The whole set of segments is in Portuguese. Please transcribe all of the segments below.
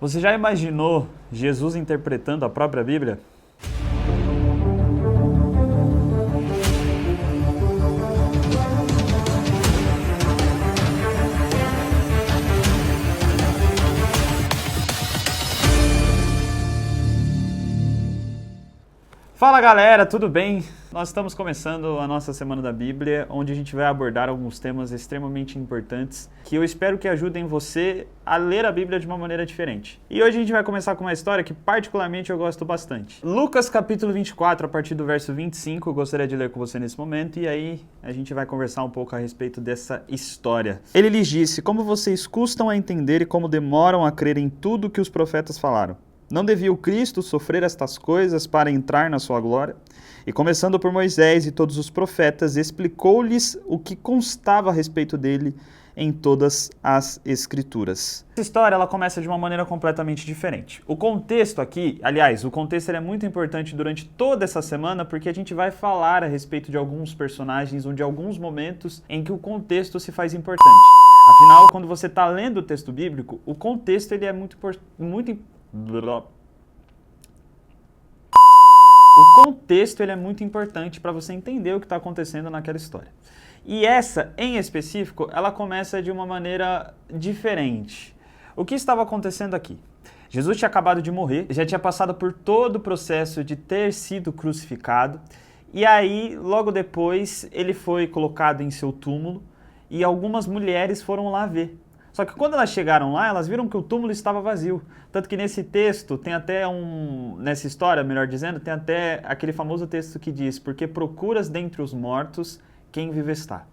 Você já imaginou Jesus interpretando a própria Bíblia? Fala galera, tudo bem? Nós estamos começando a nossa Semana da Bíblia, onde a gente vai abordar alguns temas extremamente importantes que eu espero que ajudem você a ler a Bíblia de uma maneira diferente. E hoje a gente vai começar com uma história que particularmente eu gosto bastante. Lucas capítulo 24, a partir do verso 25, eu gostaria de ler com você nesse momento, e aí a gente vai conversar um pouco a respeito dessa história. Ele lhes disse: como vocês custam a entender e como demoram a crer em tudo que os profetas falaram. Não devia o Cristo sofrer estas coisas para entrar na sua glória? E começando por Moisés e todos os profetas, explicou-lhes o que constava a respeito dele em todas as Escrituras. Essa história ela começa de uma maneira completamente diferente. O contexto aqui, aliás, o contexto é muito importante durante toda essa semana, porque a gente vai falar a respeito de alguns personagens ou de alguns momentos em que o contexto se faz importante. Afinal, quando você está lendo o texto bíblico, o contexto ele é muito importante para você entender o que está acontecendo naquela história. E essa, em específico, ela começa de uma maneira diferente. O que estava acontecendo aqui? Jesus tinha acabado de morrer, já tinha passado por todo o processo de ter sido crucificado, e aí, logo depois, ele foi colocado em seu túmulo, e algumas mulheres foram lá ver. Só que quando elas chegaram lá, elas viram que o túmulo estava vazio. Tanto que nesse texto, tem até nessa história, melhor dizendo, tem até aquele famoso texto que diz: porque procuras dentre os mortos quem vive está.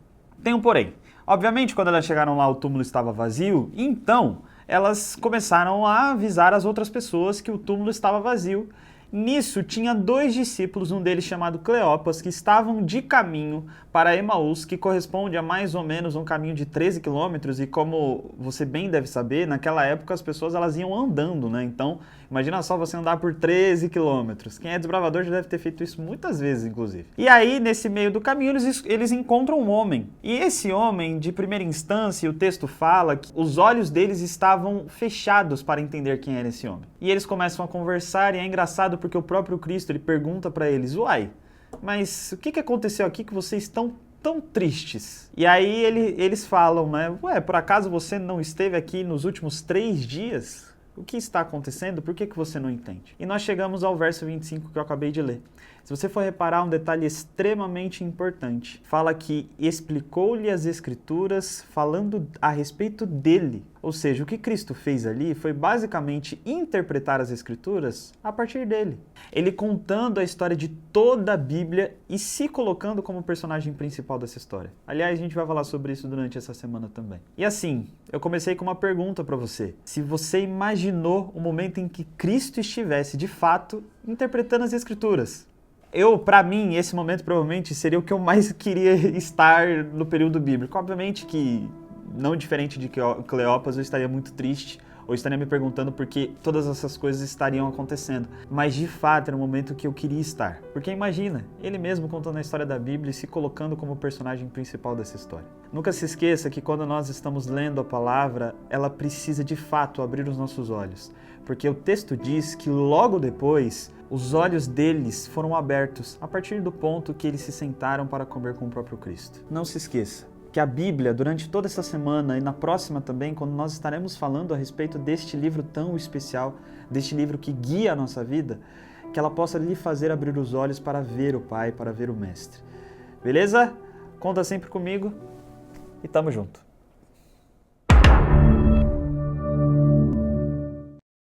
Tem um porém. Obviamente, quando elas chegaram lá, o túmulo estava vazio, então elas começaram a avisar as outras pessoas que o túmulo estava vazio. Nisso, tinha 2 discípulos, um deles chamado Cleopas, que estavam de caminho para Emaús, que corresponde a mais ou menos um caminho de 13 quilômetros, e como você bem deve saber, naquela época as pessoas elas iam andando, né? Então, imagina só você andar por 13 quilômetros. Quem é desbravador já deve ter feito isso muitas vezes, inclusive. E aí, nesse meio do caminho, eles encontram um homem. E esse homem, de primeira instância, o texto fala que os olhos deles estavam fechados para entender quem era esse homem. E eles começam a conversar, e é engraçado porque o próprio Cristo ele pergunta para eles: uai, mas o que aconteceu aqui que vocês estão tão tristes? E aí eles falam, né? Ué, por acaso você não esteve aqui nos últimos 3 dias? O que está acontecendo? Por que você não entende? E nós chegamos ao verso 25 que eu acabei de ler. Se você for reparar, um detalhe extremamente importante. Fala que explicou-lhe as Escrituras falando a respeito dele. Ou seja, o que Cristo fez ali foi basicamente interpretar as Escrituras a partir dele. Ele contando a história de toda a Bíblia e se colocando como personagem principal dessa história. Aliás, a gente vai falar sobre isso durante essa semana também. E assim, eu comecei com uma pergunta para você. Se você imaginou o momento em que Cristo estivesse, de fato, interpretando as Escrituras? Para mim, esse momento provavelmente seria o que eu mais queria estar no período bíblico. Obviamente que, não diferente de Cleopas, eu estaria muito triste, ou estaria me perguntando por que todas essas coisas estariam acontecendo. Mas, de fato, era o momento que eu queria estar. Porque imagina, ele mesmo contando a história da Bíblia e se colocando como personagem principal dessa história. Nunca se esqueça que quando nós estamos lendo a palavra, ela precisa, de fato, abrir os nossos olhos. Porque o texto diz que logo depois, os olhos deles foram abertos a partir do ponto que eles se sentaram para comer com o próprio Cristo. Não se esqueça que a Bíblia, durante toda essa semana e na próxima também, quando nós estaremos falando a respeito deste livro tão especial, deste livro que guia a nossa vida, que ela possa lhe fazer abrir os olhos para ver o Pai, para ver o Mestre. Beleza? Conta sempre comigo e tamo junto.